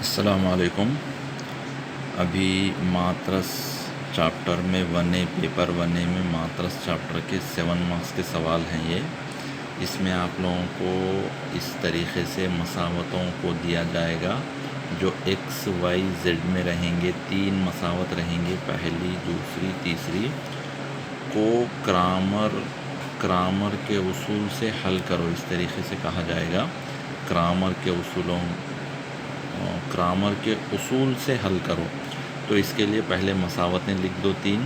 अस्सलाम वालेकुम। अभी मात्रस चैप्टर में 1A पेपर 1A में मात्रस चैप्टर के 7 मार्क्स के सवाल हैं ये। इसमें आप लोगों को इस तरीक़े से मसावतों को दिया जाएगा जो x, y, z में रहेंगे। 3 मसावत रहेंगे, पहली, दूसरी, तीसरी को क्रामर के उसूल से हल करो, इस तरीक़े से कहा जाएगा। क्रामर के उसूल से हल करो। तो इसके लिए पहले मसावतें लिख दो 3।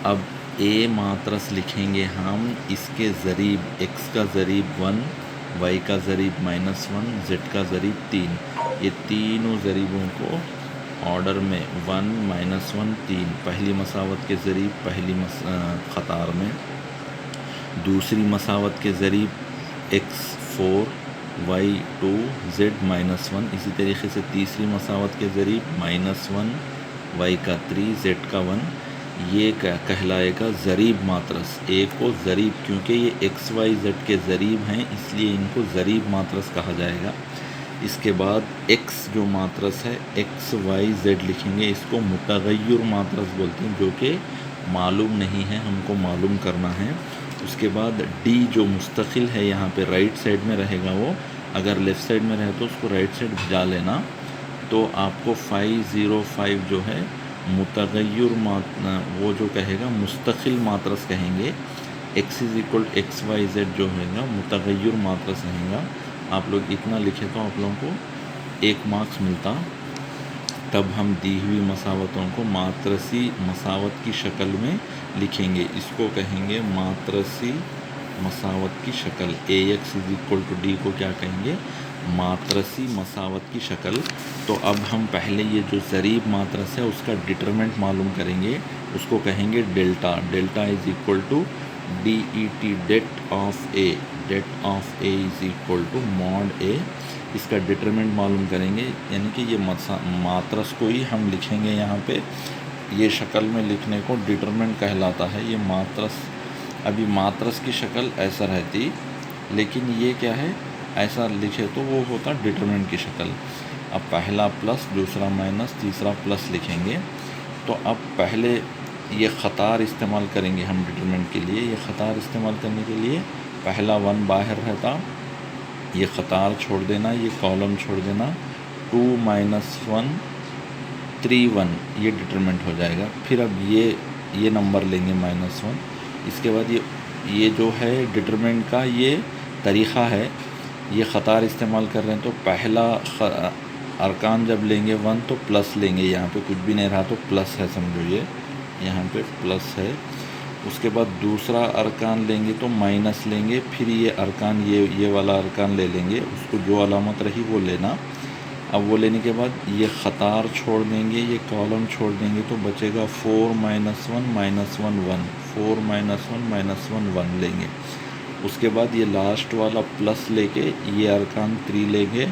अब ए मात्रस लिखेंगे हम, इसके ज़रीब x का ज़रीब 1, y का ज़रीब -1, z का ज़रीब 3। ये तीनों ज़रीबों को ऑर्डर में 1 -1 3, पहली मसावत के ज़रीब पहली क़तार में, दूसरी मसावत के ज़रीब x 4, y 2, z -1। इसी तरीके से तीसरी मसावत के ज़रीब -1, y का 3, z का 1। ये कहलाएगा ज़रीब मात्रस। ए को ज़रीब, क्योंकि ये x, y, z के ज़रीब हैं, इसलिए इनको ज़रीब मात्रस कहा जाएगा। इसके बाद x जो मात्रस है x, y, z लिखेंगे, इसको मुतग़य्यर मात्रस बोलते हैं, जो कि मालूम नहीं है, हमको मालूम करना है। उसके बाद d जो मुस्तक़िल है, यहाँ पे राइट साइड में रहेगा वो, अगर लेफ़्ट साइड में रहे तो उसको राइट साइड भिजा लेना। तो आपको 505 जो है मुतग़य्यर वो जो कहेगा मुस्तक़िल मात्रस कहेंगे। x = x, y, z जो हैगा मुतग़य्यर मात्रस रहेगा। आप लोग इतना लिखे तो आप लोगों को 1 मार्क्स मिलता। तब हम दी हुई मसावतों को मात्रसी मसावत की शक्ल में लिखेंगे। इसको कहेंगे मात्रसी मसावत की शक्ल। ax = d को क्या कहेंगे? मात्रसी मसावत की शक्ल। तो अब हम पहले ये जो ज़रीब मात्रस है उसका डिटरमिनेंट मालूम करेंगे, उसको कहेंगे delta. Delta = det, det of a, det of a = mod a। इसका डिटरमिनेंट मालूम करेंगे, यानी कि ये मात्रस को ही हम लिखेंगे यहाँ पे। ये शक्ल में लिखने को डिटरमिनेंट कहलाता है। ये मात्रस, अभी मात्रस की शक्ल ऐसा रहती, लेकिन ये क्या है, ऐसा लिखे तो वो होता डिटरमिनेंट की शक्ल। अब पहला प्लस, दूसरा माइनस, तीसरा प्लस लिखेंगे। तो अब पहले ये ख़तार इस्तेमाल करेंगे हम डिटरमिनेंट के लिए। ये ख़तार इस्तेमाल करने के लिए पहला 1 बाहर रहता, ये ख़तार छोड़ देना, ये कॉलम छोड़ देना। 2 - 1 3 1 ये डिटरमिनेंट हो जाएगा। फिर अब ये नंबर लेंगे -1। इसके बाद ये जो है डिटरमिनेंट का ये तरीक़ा है, ये ख़तार इस्तेमाल कर रहे हैं। तो पहला अरकान जब लेंगे 1 तो प्लस लेंगे, यहाँ पे कुछ भी नहीं रहा तो प्लस है, समझो ये यहाँ पे प्लस है। उसके बाद दूसरा अरकान लेंगे तो माइनस लेंगे, फिर ये अरकान ये वाला अरकान ले लेंगे, उसको जो अलामत रही वो लेना। अब वो लेने के बाद ये ख़तार छोड़ देंगे, ये कॉलम छोड़ देंगे, तो बचेगा 4 - 1 -1 1, 4 - 1 -1 1 लेंगे। उसके बाद ये लास्ट वाला प्लस लेके ये अरकान 3 लेंगे,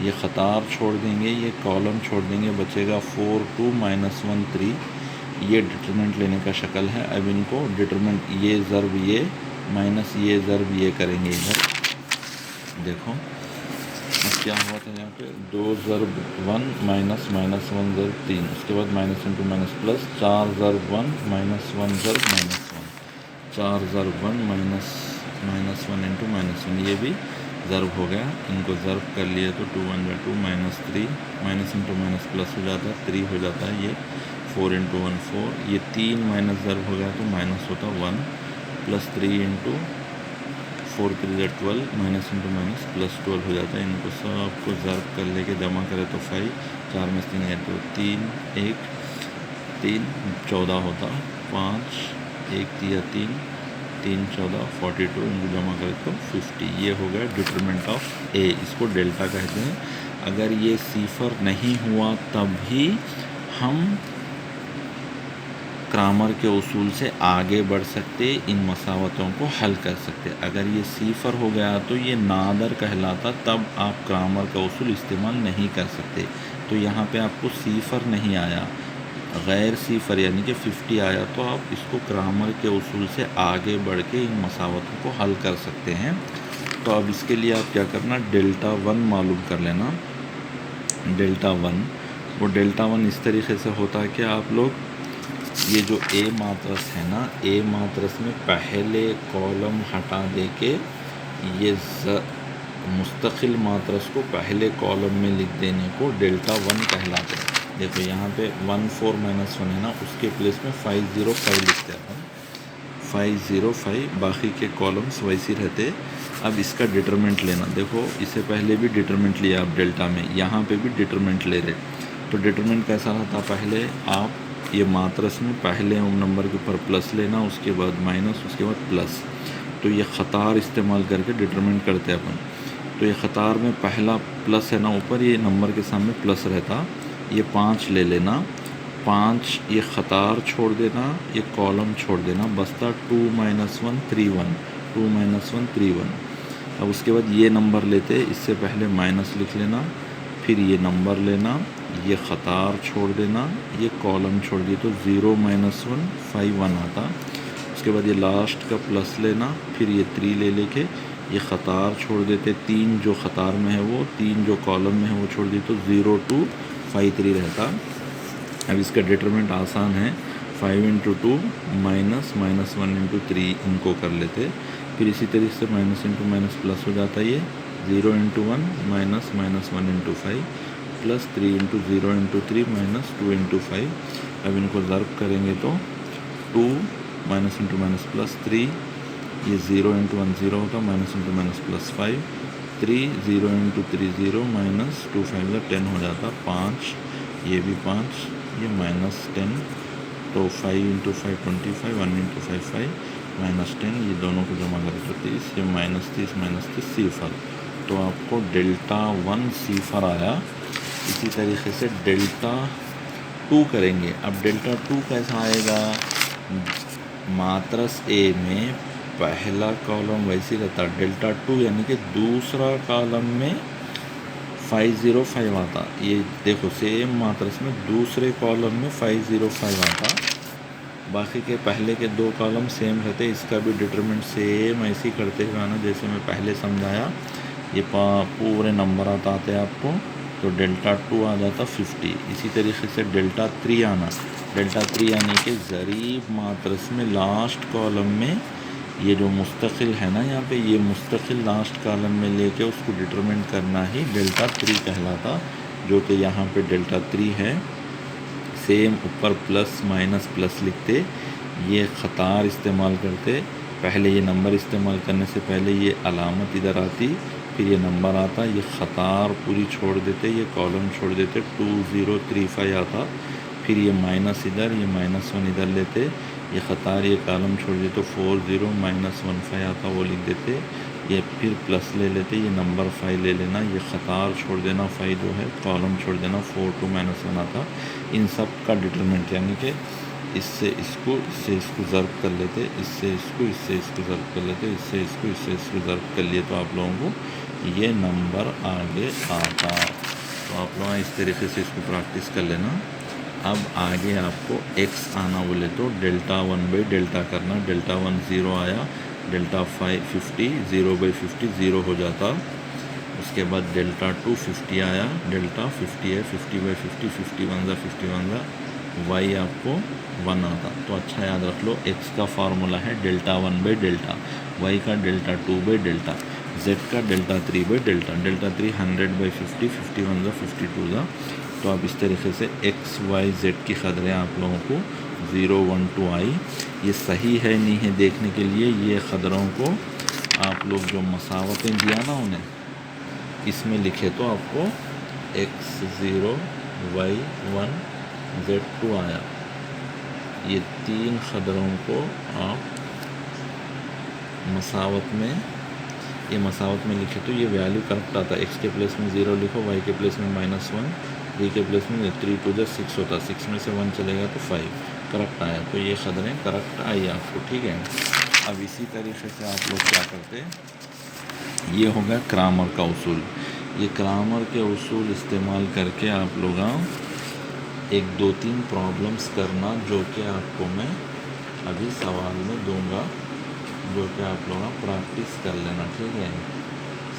ये ख़तार छोड़ देंगे, ये कॉलम छोड़ देंगे, बचेगा 4 2 - 1 3। ये डिटरमिनेंट लेने का शक्ल है। अब इनको डिटरमिनेंट ये ज़र्ब ये माइनस ये ज़र्ब ये करेंगे इधर। देखो अब क्या हुआ था, यहाँ पे 2 ज़र्ब 1 माइनस माइनस 1 ज़र्ब 3, उसके बाद minus into minus plus, 4 ज़र्ब 1 minus 1 ज़र्ब -1, 4 ज़र्ब 1 minus 1 into -1, ये भी ज़र्ब हो गया। इनको ज़र्ब कर लिए तो 2 1 = 2 -3, माइनस इंटू माइनस प्लस हो जाता है, 3 हो जाता है। ये 4 × 1 4, ये 3 माइनस ज़र्ब हो गया तो माइनस होता 1, plus 3 × 4 3 = 12, minus into minus plus 12 हो जाता है। इनको सबको ज़र्ब कर लेके जमा करें तो 5, 4 में 3 है तो 3 1 3 14 होता, 5 1 3 3 3 14 42, इनको जमा करें तो 50। ये हो गया डिटरमिनेंट ऑफ ए, इसको डेल्टा कहते हैं। अगर ये सिफर नहीं हुआ तब भी हम क्रामर के उसूल से आगे बढ़ सकते, इन मसावतों को हल कर सकते। अगर ये सिफर हो गया तो ये नादर कहलाता, तब आप क्रामर का उसूल इस्तेमाल नहीं कर सकते। तो यहाँ पे आपको सिफर नहीं आया, गैर सिफर यानी कि 50 आया, तो आप इसको क्रामर के उसूल से आगे बढ़ के इन मसावतों को हल कर सकते हैं। तो अब इसके लिए आप क्या करना, डेल्टा 1 मालूम कर लेना। डेल्टा वन, वो डेल्टा वन इस तरीके से होता है कि आप लोग ये जो ए मात्रस है ना, ए मात्रस में पहले कॉलम हटा दे के ये मुस्तकिल मात्रस को पहले कॉलम में लिख देने को डेल्टा वन कहलाते हैं। देखो यहाँ पे 1 4 -1 है ना, उसके प्लेस में 505 लिखते हैं अपन, 505, बाकी के कॉलम्स वैसे रहते। अब इसका डिटरमिनेंट लेना, देखो इससे पहले भी डिटरमिनेंट लिया आप डेल्टा में, यहाँ पे भी डिटरमिनेंट ले रहे। तो डिटरमिनेंट कैसा रहता, पहले आप ये मात्रस में पहले नंबर के ऊपर प्लस लेना, उसके बाद माइनस, उसके बाद प्लस। तो ये ख़तार इस्तेमाल करके डिटरमिनेंट करते हैं अपन। तो ये ख़तार में पहला प्लस है ना ऊपर, ये नंबर के सामने प्लस रहता, ये 5 ले लेना, 5 ये ख़तार छोड़ देना, ये कॉलम छोड़ देना, बसता 2 - 1 3 1, 2 - 1 3 1। अब उसके बाद ये नंबर लेते, इससे पहले माइनस लिख लेना, फिर ये नंबर लेना, ये ख़तार छोड़ देना, ये कॉलम छोड़ दिए, तो 0 - 1 5 1 आता। उसके बाद ये लास्ट का प्लस लेना, फिर ये 3 ले लेके ये ख़तार छोड़ देते, 3 जो ख़तार में है वो, 3 जो कॉलम में है वो छोड़ दिए, तो 0 2 5 3 रहता। अब इसका डिटरमिनेंट आसान है, 5 × 2 माइनस माइनस 1 × 3 इनको कर लेते। फिर इसी तरीके से माइनस इंटू माइनस प्लस हो जाता है, ये 0 × 1 माइनस माइनस 1 × 5 प्लस 3 × 0 × 3 माइनस 2 × 5। अब इनको ज़र्ब करेंगे तो 2 माइनस इंटू माइनस प्लस 3, ये 0 × 1 0 होगा, minus into minus plus 5, 3 0 × 3 0 minus 2 5 का 10 हो जाता, 5, ये भी 5, ये माइनस 10, तो 5 × 5 25, 1 × 5 5 माइनस 10, ये दोनों को जमा करें तो 30, ये माइनस 30 सिफर। तो आपको डेल्टा 1 सिफर आया। इसी तरीके से डेल्टा 2 करेंगे। अब डेल्टा 2 कैसा आएगा, मात्रस ए में पहला कॉलम वैसे रहता, डेल्टा 2 यानी कि दूसरा कॉलम में 505 आता। ये देखो सेम मात्रस में दूसरे कॉलम में 505 आता, बाकी के पहले के 2 कॉलम सेम रहते। इसका भी डिटरमिनेंट सेम ऐसे ही करते हुए आना जैसे मैं पहले समझाया। ये पूरे नंबर आते आपको, तो डेल्टा 2 आ जाता 50। इसी तरीके से डेल्टा 3 आना, डेल्टा 3 यानी कि ज़रीब मात्रस में लास्ट कॉलम में ये जो मुस्तकिल है ना, यहाँ पे ये मुस्तकिल लास्ट कॉलम में लेके उसको डिटरमिनेंट करना ही डेल्टा 3 कहलाता, जो कि यहाँ पे डेल्टा 3 है। सेम ऊपर प्लस माइनस प्लस लिखते, ये ख़तार इस्तेमाल करते, पहले ये नंबर इस्तेमाल करने से पहले ये अलामत इधर आती, फिर ये नंबर आता, ये ख़तार पूरी छोड़ देते, ये कॉलम छोड़ देते, 2 0 3 5 आता, फिर ये माइनस इधर, ये माइनस 1 इधर लेते, ये ख़तार ये कॉलम छोड़ देते, तो 4 0 माइनस 1 5 आता, वो लिख देते, ये फिर प्लस ले लेते, ये नंबर 5 ले लेना, ये ख़तार छोड़ देना, 5 जो है कॉलम छोड़ देना, 4 2 माइनस 1 आता। इन सब का डिटरमिनेंट यानी कि इससे इसको ज़र्ब कर लेते, इससे इसको ज़र्ब कर लेते, इससे इसको ज़र्ब कर लिए, तो आप लोगों को ये नंबर आगे आता। तो आप लोग इस तरीके से इसको प्रैक्टिस कर लेना। अब आगे आपको x आना बोले तो डेल्टा 1/डेल्टा करना, डेल्टा 1 0 आया, डेल्टा 5 50, 0/50 0 हो जाता। उसके बाद डेल्टा 2 50 आया, डेल्टा 50 है, 50/50 51 ज़ा y आपको 1 आता। तो अच्छा याद रख लो, x का फार्मूला है डेल्टा 1/डेल्टा, y का डेल्टा 2/डेल्टा, z का डेल्टा 3/डेल्टा, डेल्टा 3 100/50 51 ज़ा 52 ज़ा। तो आप इस तरीके से x y z की क़दरें आप लोगों को 0 1 2 आई, ये सही है नहीं है देखने के लिए ये क़दरों को आप लोग जो मसावतें दिया ना उन्हें इसमें लिखे, तो आपको x 0 y 1 z 2 आया। ये 3 क़दरों को आप मसावत में, ये मसावत में लिखे तो ये वैल्यू करेक्ट आता। x के प्लेस में 0 लिखो, y के प्लेस में -1, 3 के प्लेस में 3 2 6 होता, 6 में से 1 चलेगा तो 5 करेक्ट आया। तो ये क़दरें करेक्ट आई आपको, ठीक है। अब इसी तरीके से आप लोग क्या करते, ये हो गया क्रामर का उसूल। ये क्रामर के उसूल इस्तेमाल करके आप लोग 1 2 3 प्रॉब्लम्स करना, जो कि आपको मैं अभी सवाल में दूंगा, जो कि आप लोग प्रैक्टिस कर लेना, ठीक है।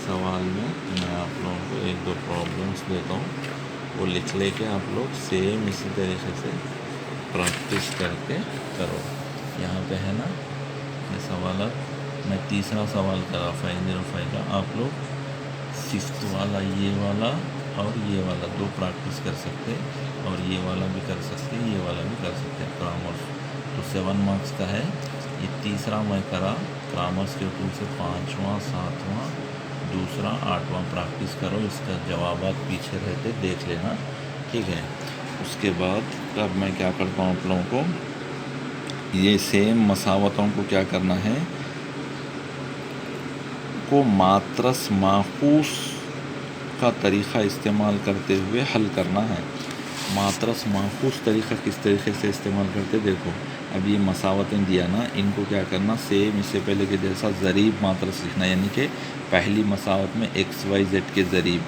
सवाल में मैं आप लोगों को 1 2 प्रॉब्लम्स देता हूँ, वो लिख लेके आप लोग सेम इसी तरीके से प्रैक्टिस करके करो। यहाँ पे है ना ये सवाल, मैं तीसरा सवाल करा 505 का, आप लोग फिफ्थ वाला ये वाला और ये वाला दो प्रैक्टिस कर सकते हैं, और ये वाला भी कर सकते हैं, ये वाला भी कर सकते हैं ग्रामर। तो 7 मार्क्स का है। ये तीसरा मैं करा ग्रामर्स के टूल से, 5वां 7वां दूसरा 8वां प्रैक्टिस करो, इसका जवाबात पीछे रहते देख लेना, ठीक है। उसके बाद अब मैं क्या करता हूँ आप लोगों को, ये सेम मसावतों को क्या करना है, को मात्रस माखूस का तरीक़ा इस्तेमाल करते हुए हल करना है। मात्रस माखूस तरीक़ा किस तरीके से इस्तेमाल करते, देखो अब ये मसावतें दिया ना, इनको क्या करना, सेम इससे पहले के जैसा ज़रीब मात्रस लिखना, यानी कि पहली मसावत में एक्स वाई जेड के ज़रीब,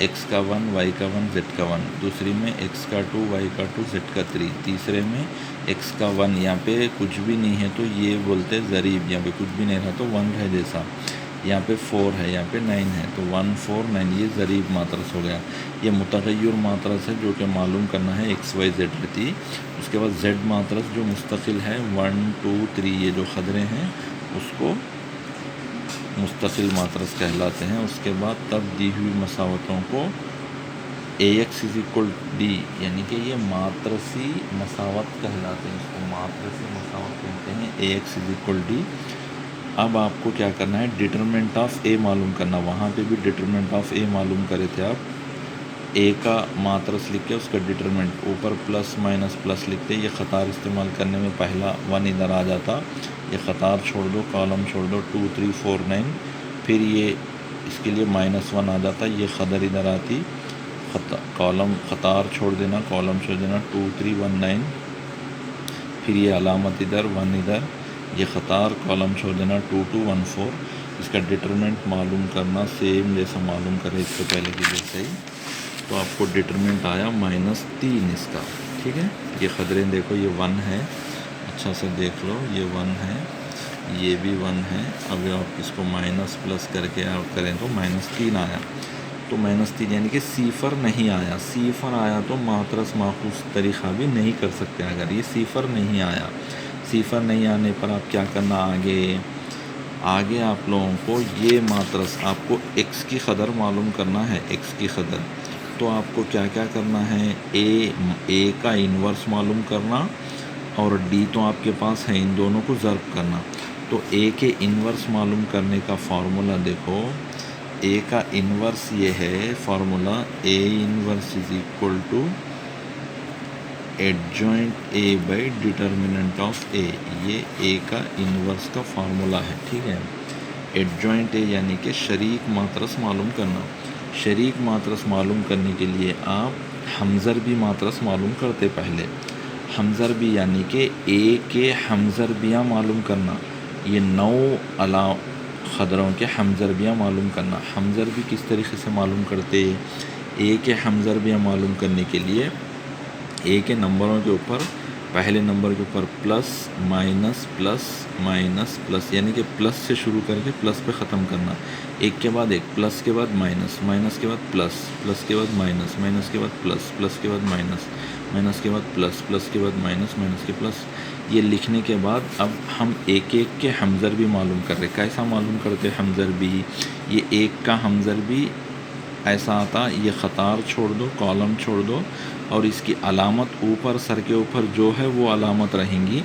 एक्स का 1 वाई का 1 जेड का 1, दूसरी में एक्स का 2 वाई का 2 जेड का 3, तीसरे में एक्स का 1, यहाँ पे कुछ भी नहीं है तो ये बोलते ज़रीब, यहाँ पे कुछ भी नहीं रहा तो 1 है जैसा, यहाँ पे 4 है, यहाँ पे 9 है, तो 1 4 9, ये ज़रीब मात्रस हो गया। ये मुतग़य्यर मात्रस है जो कि मालूम करना है एक्स वाई जेड रहती। उसके बाद जेड मात्रस जो मुस्तकिल है 1 2 3, ये जो खदरे हैं उसको मुस्तकिल मात्रस कहलाते हैं। उसके बाद तब दी हुई मसावतों को AX = D, यानी कि ये मात्रसी मसावत कहलाते हैं, इसको मात्रसी मसावत कहते हैं, AX = D। अब आपको क्या करना है, डिटरमिनेंट ऑफ ए मालूम करना। वहाँ पे भी डिटरमिनेंट ऑफ ए मालूम करे थे आप, ए का मात्रस लिख के उसका डिटरमिनेंट ऊपर प्लस माइनस प्लस लिखते, ये ख़तार इस्तेमाल करने में पहला 1 इधर आ जाता, ये ख़तार छोड़ दो, कॉलम छोड़ दो, 2 3 4 9, फिर ये इसके लिए -1 आ जाता, ये खदर इधर आती, कॉलम ख़तार छोड़ देना, कॉलम छोड़ देना, 2 3 1 9, फिर ये अलामत इधर 1 इधर, ये ख़तार कॉलम छोड़ देना, 2 2 1 4। इसका डिटरमिनेंट मालूम करना सेम जैसा मालूम करें इससे पहले की जैसे ही, तो आपको डिटरमिनेंट आया -3 इसका, ठीक है। ये खदरें देखो, ये 1 है, अच्छा से देख लो, ये 1 है, ये भी 1 है। अब आप इसको माइनस प्लस करके आप करें तो -3 आया, तो -3 यानी कि सीफ़र नहीं आया। सीफ़र आया तो मात्रस माखूस तरीक़ा भी नहीं कर सकते। अगर ये सीफ़र नहीं आया, सीफ़र नहीं आने पर आप क्या करना, आगे आप लोगों को ये मात्रस, आपको x की क़दर मालूम करना है, x की क़दर, तो आपको क्या क्या करना है, a का इन्वर्स मालूम करना, और d तो आपके पास है, इन दोनों को ज़र्ब करना। तो a के इन्वर्स मालूम करने का फार्मूला देखो, a का इन्वर्स ये है formula, a inverse = adjoint a by determinant of a, ये a का इन्वर्स का फार्मूला है, ठीक है। एडजॉइंट a यानी कि शरीक मात्रस मालूम करना। शरीक मात्रस मालूम करने के लिए आप हमज़रबी मात्रस मालूम करते पहले, हमज़रबी यानी कि a के हमज़रबियाँ मालूम करना, ये 9 ख़दरों के हमज़रबियाँ मालूम करना। हमज़रबी किस तरीके से मालूम करते, a के हमज़रबियाँ मालूम करने के लिए ए के नंबरों के ऊपर, पहले नंबर के ऊपर plus minus plus minus plus, यानी कि प्लस से शुरू करके प्लस पे ख़त्म करना, एक के बाद एक, प्लस के बाद माइनस, माइनस के बाद प्लस, प्लस के बाद माइनस, माइनस के बाद प्लस, प्लस के बाद माइनस, माइनस के बाद प्लस, प्लस के बाद माइनस, माइनस के प्लस। ये लिखने के बाद अब हम एक एक के हमज़रबी मालूम कर रहे। कैसा मालूम करते हमज़रबी, ये एक का हमज़रबी ऐसा आता, ये ख़तार छोड़ दो, कॉलम छोड़ दो, और इसकी अलामत ऊपर सर के ऊपर जो है वो अलामत रहेंगी।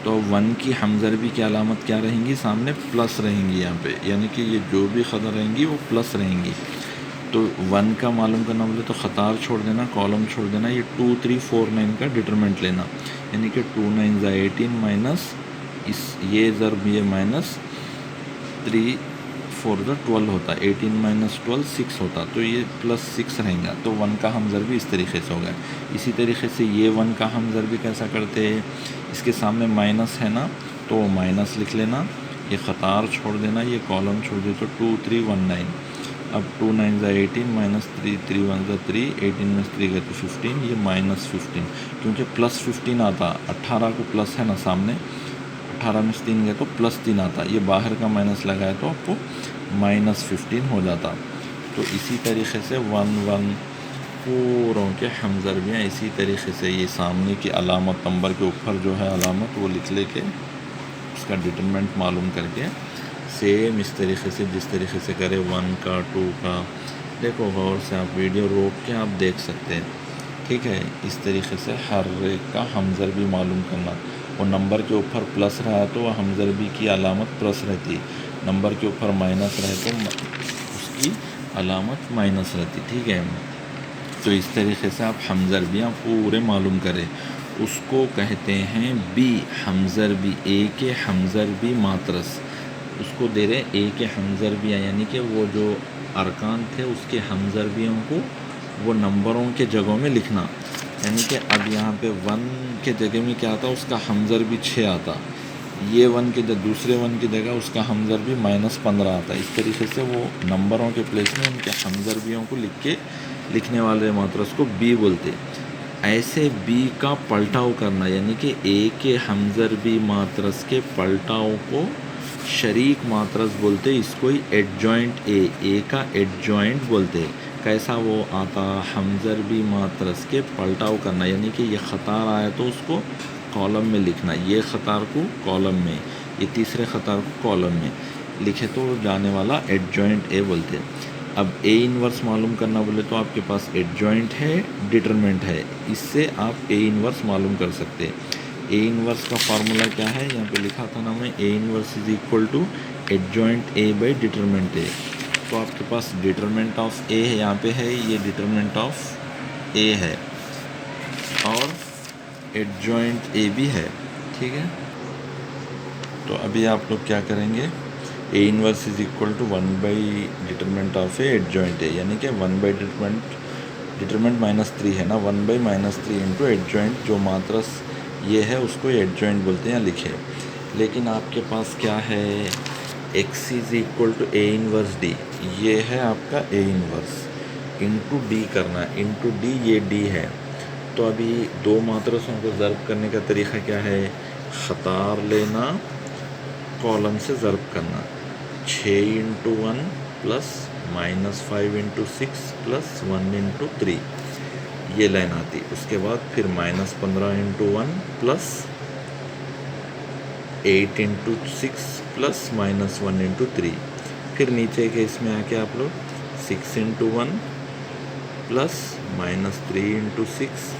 तो 1 की हमज़रबी की अलामत क्या रहेंगी, सामने प्लस रहेंगी यहाँ पे, यानी कि ये जो भी ख़दर रहेंगी वो प्लस रहेंगी। तो 1 का मालूम करना बोले तो ख़तार छोड़ देना, कॉलम छोड़ देना, ये 2 3 4 9 का डिटरमिनेंट लेना, यानी कि 2 9 18 माइनस इस ये ज़रब ये माइनस 3 4 12 होता, 18 माइनस 12 6 होता, तो ये +6 रहेगा। तो 1 का हमज़रबी इस तरीके से होगा। इसी तरीके से ये 1 का हमज़रबी कैसा करते हैं, इसके सामने माइनस है ना, तो माइनस लिख लेना, ये ख़तार छोड़ देना, ये कॉलम छोड़ दे, तो 2 3 1 9। अब 2 9 18 माइनस 3 3 1 3, 18 में 3 गए तो 15, ये -15, क्योंकि +15 आता, 18 को प्लस है ना सामने, 18 में 3 गए तो +3 आता, ये बाहर का माइनस लगाए तो आपको -15 हो जाता। तो इसी तरीके से 1 1 पूरों के हमज़रबियाँ इसी तरीके से ये सामने की अलामत नंबर के ऊपर जो है अलामत वो लिख ले के उसका डिटरमिनेंट मालूम करके सेम इस तरीके से जिस तरीके से करे 1 का 2 का, देखो गौर से आप वीडियो रोक के आप देख सकते हैं, ठीक है। इस तरीके से हर एक का हमज़रबी मालूम करना। वो नंबर के ऊपर प्लस रहा तो वह हमज़रबी की अलामत प्लस रहती, नंबर के ऊपर माइनस रहे तो उसकी अलामत माइनस रहती, ठीक है। तो इस तरीके से आप हमज़रबियाँ पूरे मालूम करें, उसको कहते हैं बी हमज़रबी, ए के हमज़रबी मात्रस, उसको दे रहे ए के हमज़रबियाँ, यानी कि वो जो अरकान थे उसके हमज़रबियों को वो नंबरों के जगहों में लिखना। यानी कि अब यहाँ पे 1 के जगह में क्या आता, उसका हमज़रबी 6 आता, ये 1 के दूसरे 1 की जगह उसका हमज़रबी -15 आता। इस तरीके से वो नंबरों के प्लेस में उनके हमज़रबियों को लिख के लिखने वाले मात्रस को बी बोलते। ऐसे बी का पलटाव करना, यानी कि ए के हमज़रबी मात्रस के पलटाव को शरीक मात्रस बोलते, इसको ही एडजॉइंट ए का एडजॉइंट बोलते। कैसा वो आता, हमज़रबी मात्रस के पलटाव करना, यानी कि ये ख़तार आया तो उसको कॉलम में लिखना, ये ख़तार को कॉलम में, ये तीसरे ख़तार को कॉलम में लिखे तो जाने वाला एडजॉइंट ए बोलते। अब ए इन्वर्स मालूम करना बोले तो आपके पास एडजॉइंट है, डिटरमिनेंट है, इससे आप ए इन्वर्स मालूम कर सकते हैं। ए इन्वर्स का फार्मूला क्या है, यहाँ पे लिखा था ना मैं, A inverse is equal to adjoint A by determinant A. तो आपके पास डिटरमिनेंट ऑफ ए है, यहाँ पे है, ये डिटरमिनेंट ऑफ ए है और एडजॉइंट ए भी है, ठीक है। तो अभी आप लोग क्या करेंगे, A inverse is equal to 1 by determinant of A adjoint A, यानी कि 1 बाई डिटरमिनेंट -3 है ना, 1 बाई -3 इंटू एडजॉइंट, जो मात्रस ये है उसको एडजॉइंट बोलते हैं, लिखे। लेकिन आपके पास क्या है, X is equal to A inverse D, ये है आपका ए इन्वर्स, इंटू डी करना, इंटू डी, ये डी है। तो अभी दो मात्रसों को ज़र्ब करने का तरीक़ा क्या है, ख़तार लेना, कॉलम से ज़र्ब करना, 6 into 1 plus -5 into 6 plus 1 into 3, ये लाइन आती। उसके बाद फिर -15 into 1 plus 8 into 6 plus -1 into 3, फिर नीचे के इसमें आके आप लोग 6 इंटू 1 प्लस -3 इंटू 6,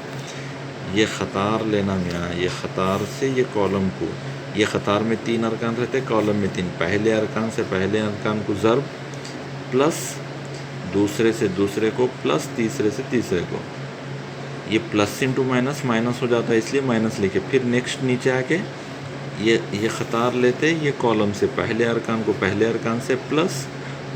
ये ख़तार लेना मियाँ, ये ख़तार से ये कॉलम को, ये ख़तार में 3 अरकान रहते, कॉलम में 3, पहले अरकान से पहले अरकान को ज़र्ब, प्लस दूसरे से दूसरे को, प्लस तीसरे से तीसरे को, ये प्लस इंटू माइनस माइनस हो जाता है इसलिए माइनस लिखे। फिर नेक्स्ट नीचे आके ये ख़तार लेते, ये कॉलम से पहले अरकान को पहले अरकान से प्लस,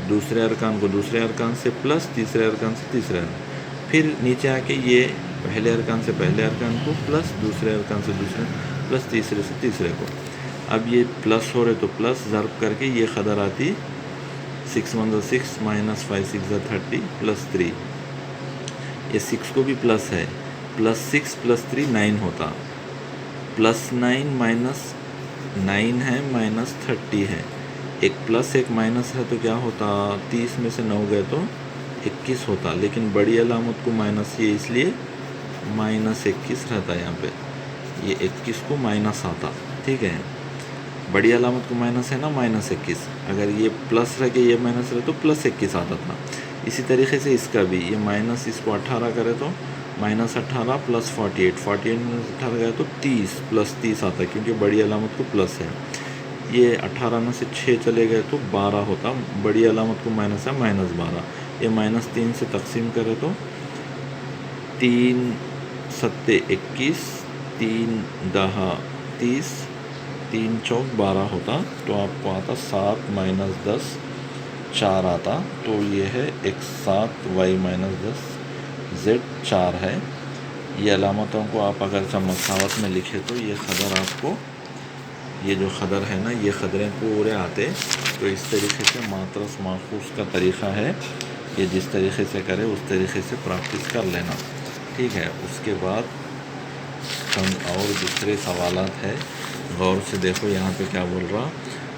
दूसरे अरकान को दूसरे अरकान से प्लस, तीसरे अरकान से तीसरे अरकान, फिर नीचे आके ये पहले अरकान से पहले अरकान को प्लस, दूसरे अरकान से दूसरे प्लस, तीसरे से तीसरे को। अब ये प्लस हो रहे तो प्लस ज़र्ब करके ये क़दर आती 6 1 6 -5 6 30 प्लस 3, ये 6 को भी प्लस है, प्लस 6 प्लस 3 9 होता, प्लस 9 माइनस 9 है, माइनस 30 है, एक प्लस एक माइनस है तो क्या होता, 30 में से 9 गए तो 21 होता, लेकिन बड़ी अलामत को माइनस, ये इसलिए -21 रहता है यहाँ पे, ये 21 को माइनस आता, ठीक है। बड़ी अलामत को माइनस है ना, -21, अगर ये प्लस रह के ये माइनस रहे तो +21 आता था। इसी तरीके से इसका भी, ये माइनस इसको 18 करे तो -18 प्लस 48, 48 में 18 गया तो 30 प्लस 30 आता, क्योंकि बड़ी अलामत को प्लस है। ये 18 में से 6 चले गए तो 12 होता, बड़ी अलामत को माइनस है, -12, ये -3 से तकसीम करे तो 3 7 21, 3 10 30, 3 4 12 होता, तो आपको आता 7 - 10 4 आता, तो ये है x 7 y - 10 z 4 है। ये अलामतों को आप अगर मसावत में लिखे तो ये क़दर आपको, ये जो क़दर है ना, ये क़दरें पूरे आते। तो इस तरीके से मात्रस माखूस का तरीक़ा है, ये जिस तरीके से करे उस तरीके से प्रैक्टिस कर लेना, ठीक है। उसके बाद हम और दूसरे सवालात है, गौर से देखो यहाँ पे क्या बोल रहा।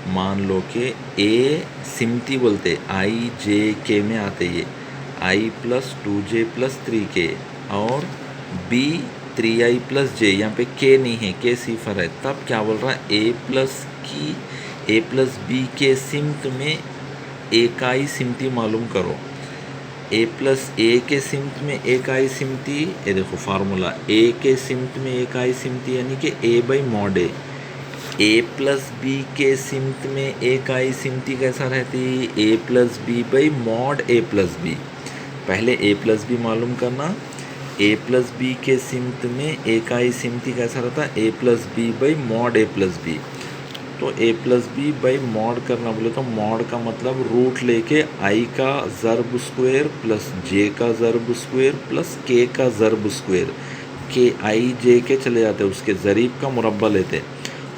मान लो कि ए सिमती बोलते, IJK में आते, ये आई प्लस 2j प्लस 3k और b 3i प्लस j, यहाँ पे k नहीं है, k सिफर है, तब क्या बोल रहा है a प्लस b के सिमत में इकाई सिमती मालूम करो। a प्लस a के सिमत में इकाई सिमती, ये देखो फार्मूला, a के सिमत में इकाई सिमती यानी कि a by mod a plus b के सिमत में इकाई सिमती कैसा रहती, a plus b by mod a plus b। पहले a प्लस b मालूम करना, a प्लस b के सिमत में इकाई सिमती कैसा रहता, a plus b by mod a plus b। तो a plus B by mod करना बोले तो मॉड का मतलब रूट लेके i का ज़र्ब स्क्वायर प्लस j का ज़र्ब स्क्वायर प्लस k का ज़र्ब स्क्वायर, के i j के चले जाते, उसके ज़रीब का मुरब्बा लेते,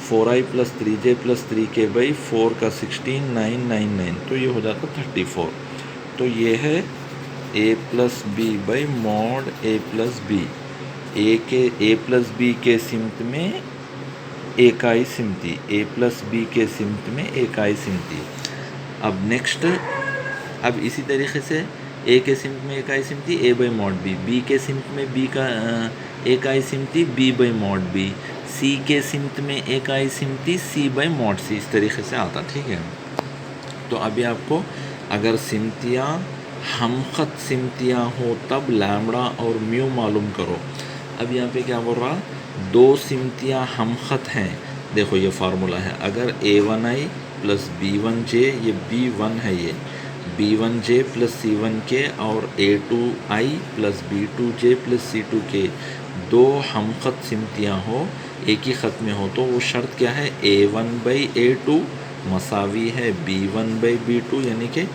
4i plus 3j plus 3k by 4 का 16 999, तो ये हो जाता 34। तो ये है a plus B by mod a plus B, a plus B के सिमत में इकाई सिमती, a प्लस बी के सिमत में इकाई सिमती। अब नेक्स्ट, अब इसी तरीके से a के सिमत में इकाई सिमती a by mod b, b के सिमत में b का इकाई सिमती b by mod b, c के सिमत में इकाई सिमती c बाई मॉड c, इस तरीके से आता। ठीक है, तो अभी आपको अगर सिमतियाँ हमखत सिमतियाँ हो तब लैम्बडा और म्यू मालूम करो। अब यहाँ पे क्या बोल रहा, दो सिमतियाँ हमखत हैं, देखो ये फार्मूला है, अगर a1i प्लस b1j, ये b1 है, ये b1j प्लस c1k और a2i plus b2j plus c2k दो हमखत सिमतियाँ हो, एक ही ख़त में हो, तो वो शर्त क्या है, a1 बाई a2 मसावी है b1 बाई b2, यानी कि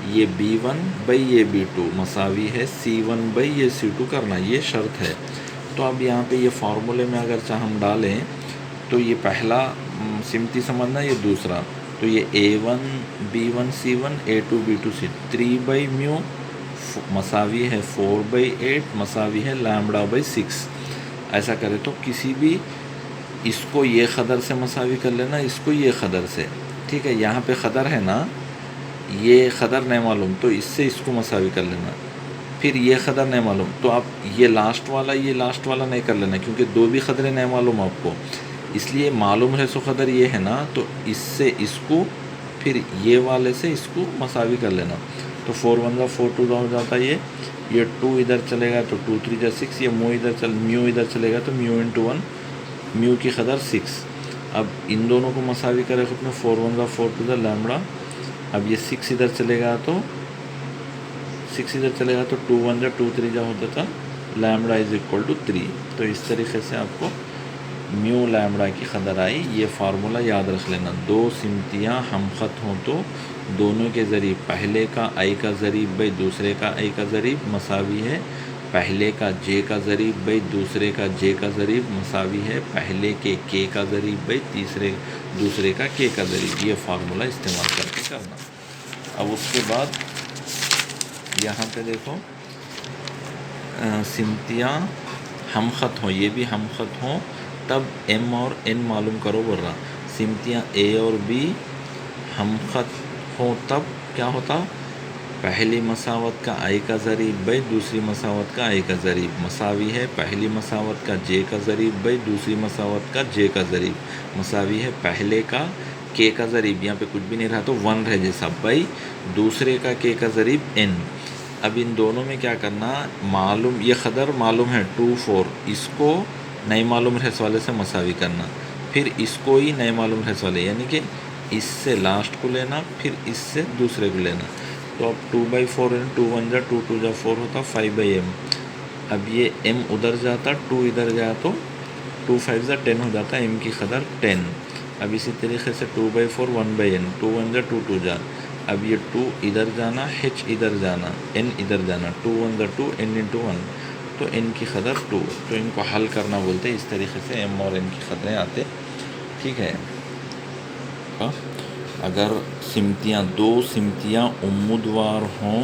ये b1 बाई ये b2 मसावी है c1 बाई ये c2 करना, ये शर्त है। तो अब यहाँ पे ये फार्मूले में अगर चाहे हम डालें तो ये पहला सिमती समझना, ये दूसरा, तो ये a1 b1 c1 a2 b2 c, 3 by mu मसावी है 4 बाई 8 मसावी है लैम्बडा बाई 6। ऐसा करें तो किसी भी, इसको ये ख़दर से मसावी कर लेना, इसको ये ख़दर से, ठीक है, यहाँ पे ख़दर है ना, ये ख़दर नहीं मालूम तो इससे इसको मसावी कर लेना, फिर ये ख़दर नहीं मालूम तो आप ये लास्ट वाला नहीं कर लेना, क्योंकि दो भी ख़दरें नहीं मालूम आपको, इसलिए मालूम है सो ख़दर ये है ना, तो इससे इसको फिर ये वाले से इसको मसावी कर लेना। तो 4 1 4 2 हो जाता है, ये 2 इधर चलेगा तो 2 3 जा 6, ये म्यू इधर चलेगा तो म्यू इंटू 1, म्यू की ख़दर 6। अब इन दोनों को मसावी करें अपने 4 1 4 2 लैम्बडा, अब ये 6 इधर चलेगा तो 6 इधर चलेगा तो 2 1 2 3 जा होता था लैम्बडा इज इक्वल टू 3। तो इस तरीके से आपको म्यू लैम्बडा की ख़दर आई, ये फार्मूला याद रख लेना। दो सिमतियाँ हमखत हों तो दोनों के ज़रीब, पहले का i का ज़रीब बाई दूसरे का i का ज़रीब मसावी है पहले का j का ज़रीब बाई दूसरे का j का ज़रीब मसावी है पहले के k का ज़रीब बाई दूसरे का k का ज़रीब। ये फार्मूला इस्तेमाल करके करना। अब उसके बाद यहाँ पे देखो सिमतियाँ हमखत हों, ये भी हमखत हों तब m और n मालूम करो बोल रहा। सिमतियाँ a और b हमखत हों तब क्या होता, पहली मसावत का i का ज़रीब बाई दूसरी मसावत का i का ज़रीब मसावी है पहली मसावत का j का ज़रीब बाई दूसरी मसावत का j का ज़रीब मसावी है पहले का k का ज़रीब, यहाँ पे कुछ भी नहीं रहा तो 1 रह जैसा, बाई दूसरे का k का ज़रीब n। अब इन दोनों में क्या करना, मालूम ये ख़दर मालूम है 2 4, इसको नहीं मालूम रहस वाले से मसावी करना, फिर इसको ही नहीं मालूम रहस वाले, यानी कि इससे लास्ट को लेना फिर इससे दूसरे को लेना। तो अब 2/4 2 1 जा 2 2 जा 4 होता 5/m। अब ये m उधर जाता 2 इधर गया तो 2 5 जा 10 हो जाता, m की ख़दर 10। अब इसी तरीके से 2/4 1/n 2 1 जा 2 2 जा, अब ये 2 इधर जाना h इधर जाना n इधर जाना 2 1 जा 2 n इंटू 1, तो n की ख़दर 2। तो इनको हल करना बोलते हैं, इस तरीके से m और n की ख़दरें आते। ठीक है, अगर सिमतियाँ दो सिमतियाँ उम्मीदवार हों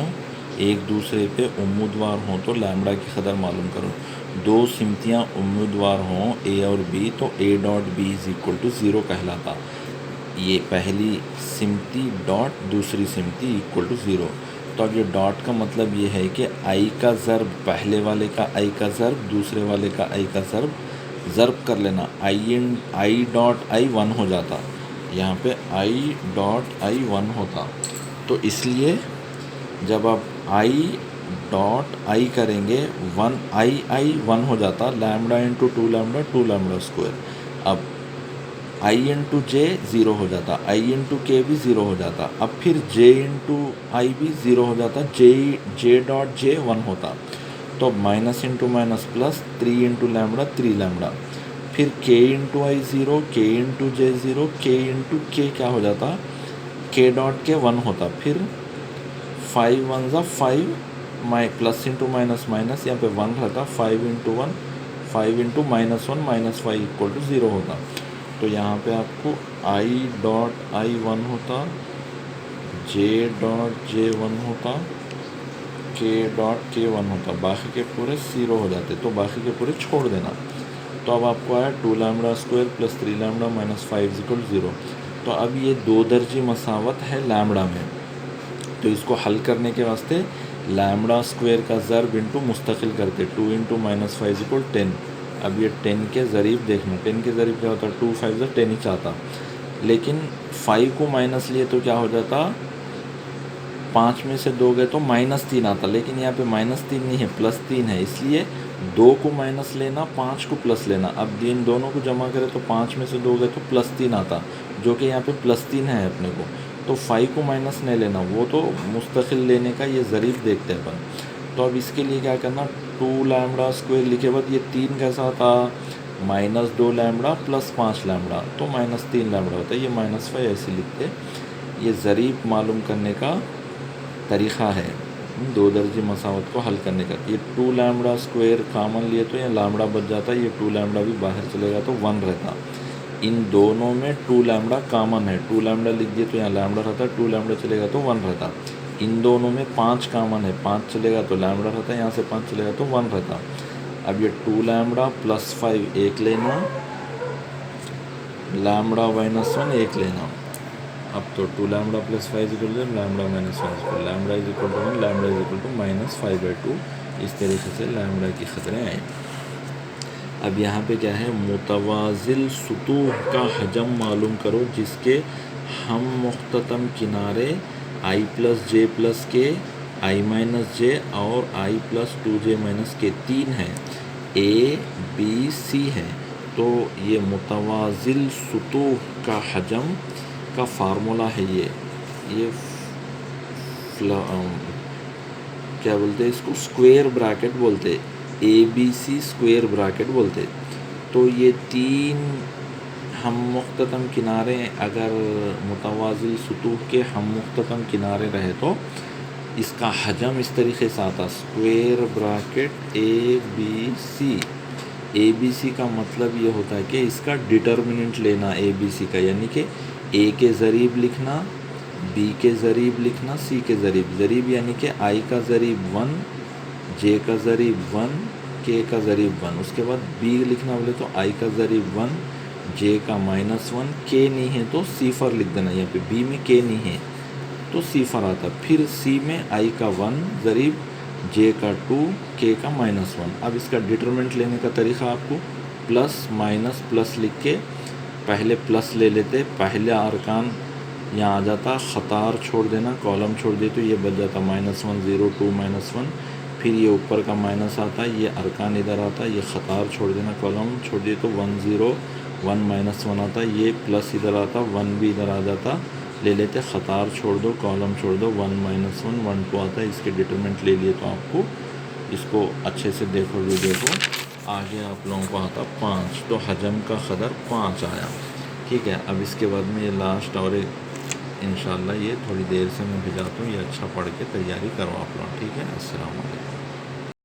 एक दूसरे पे उम्मीदवार हों तो लैम्बडा की ख़दर मालूम करो। दो सिमतियाँ उम्मीदवार हों a और b तो a dot b is equal to 0 कहलाता। ये पहली सिमती डॉट दूसरी सिमती इक्वल टू 0। तो अब ये डॉट का मतलब ये है कि आई का ज़र्ब पहले वाले का आई का ज़र्ब दूसरे वाले का आई का ज़र्ब कर लेना। आई डॉट आई 1 हो जाता, यहाँ पे आई डॉट आई 1 होता। तो इसलिए जब आप आई डॉट आई करेंगे 1 आई 1 हो जाता, लैम्डा इंटू 2 लैम्डा स्क्वायर। अब आई इंटू जे 0 हो जाता, आई इंटू के भी 0 हो जाता। अब फिर जे इंटू आई भी 0 हो जाता, जे डॉट जे 1 होता। तो minus into minus plus 3 into lambda 3 lambda. फिर के इंटू आई 0, के इंटू जे 0, के इंटू के क्या हो जाता, के डॉट के 1 होता। फिर 5 1 ज़ा 5, प्लस इंटू माइनस माइनस, यहाँ पे 1 रहता, 5 इंटू 1 5 इंटू -1 -5 इक्वल टू 0 होता। तो यहाँ पे आपको आई डॉट आई 1 होता, जे डॉट जे 1 होता, के डॉट के 1 होता, बाकी के पूरे 0 हो जाते, तो बाकी के पूरे छोड़ देना। तो अब आपको आया 2 lambda square plus 3 lambda minus 5 equal 0। तो अब ये 2 दर्जी मसावत है लैम्डा में, तो इसको हल करने के वास्ते लैम्डा स्क्वायर का ज़र्ब इंटू मुस्तकिल करते, 2 इंटू माइनस 5 इक्वल 10। अब ये 10 के ज़रीब देखना, 10 के ज़रीब क्या होता है, 2 5 ज़ा 10 ही चाहता, लेकिन 5 को माइनस लिए तो क्या हो जाता, 5 में से 2 गए तो -3 आता, लेकिन यहाँ पे -3 नहीं है, +3 है, इसलिए 2 को माइनस लेना, 5 को प्लस लेना। अब इन दोनों को जमा करें तो 5 में से 2 गए तो +3 आता, जो कि यहाँ पे +3 है अपने को। तो 5 को माइनस नहीं लेना, वो तो मुस्तकिल लेने का ये ज़रीब देखते हैं अपन। तो अब इसके लिए क्या करना, 2 लैम्डा स्क्वायर लिखे बाद ये 3 कैसा था, -2 लैम्डा प्लस 5 लैम्डा, तो -3 लैम्डा होता है। ये -5 ऐसे लिखते, ये ज़रीब मालूम करने का तरीक़ा है 2 दर्जी मसावत को हल करने का। ये 2 लैम्डा स्क्वायर कामन लिए तो ये लैम्डा बच जाता, ये 2 लैम्डा भी बाहर चलेगा तो 1 रहता। इन दोनों में 2 लैम्डा कामन है, 2 लैम्डा लिख दिए तो यहाँ लैम्डा रहता, 2 लैम्डा चलेगा तो 1 रहता। इन दोनों में 5 कामन है, 5 चलेगा तो लैम्डा रहता, यहाँ से 5 चलेगा तो 1 रहता। अब ये 2 लैम्डा प्लस 5 1 लेना, लैम्डा -1 1 लेना। अब तो 2 lambda plus 5 equal to lambda minus 5 equal, lambda is equal to 1, lambda is equal to -5/2। इस तरीके से लैम्डा की खतरे आए। अब यहाँ पे क्या है, मुतवाज़िल सतूह का हजम मालूम करो जिसके हम मुख्ततम किनारे आई प्लस जे प्लस के, आई माइनस जे और आई प्लस 2j माइनस के 3 हैं, ए बी सी है। तो ये मुतवाज़िल सतूह का हजम का फार्मूला है, ये क्या बोलते हैं इसको, स्क्वायर ब्रैकेट बोलते, ABC स्क्वायर ब्रैकेट बोलते। तो ये 3 हम मुख्ततम किनारे, अगर मुतवाज़िल सतूह के हम मुख्ततम किनारे रहे तो इसका हजम इस तरीके से आता, स्क्वायर ब्रैकेट ABC का मतलब ये होता है कि इसका डिटर्मिनेंट लेना ABC का, यानी कि A के ज़रीब लिखना, B के ज़रीब लिखना, C के ज़रीब यानी कि I का ज़रीब 1, J का ज़रीब 1, K का ज़रीब 1। उसके बाद B लिखना बोले तो I का ज़रीब 1, J का -1, K नहीं है तो सिफर लिख देना, यहाँ पे B में K नहीं है तो सिफर आता। फिर C में I का 1 ज़रीब, J का 2, K का -1। अब इसका डिटरमिनेंट लेने का तरीक़ा आपको प्लस माइनस प्लस लिख के पहले प्लस ले लेते, पहले अरकान यहाँ आ जाता, ख़तार छोड़ देना, कॉलम छोड़ दिए तो ये बच जाता -1 0 2 -1। फिर ये ऊपर का माइनस आता, ये अरकान इधर आता, ये ख़तार छोड़ देना, कॉलम छोड़ दिए तो 1 0 1 -1 आता, ये प्लस इधर आता, 1 भी इधर आ जाता, ले लेते, ख़तार छोड़ दो, कॉलम छोड़ दो, 1 -1 1 2 आता है। इसके डिटरमिनेंट ले लिए तो आपको इसको अच्छे से देखो वीडियो को, आगे आप लोगों को आता 5, तो हजम का क़दर 5 आया। ठीक है, अब इसके बाद में ये लास्ट और इंशाल्लाह ये थोड़ी देर से मैं भिजाता हूँ, ये अच्छा पढ़ के तैयारी करो आप लोग। ठीक है, अस्सलाम वालेकुम।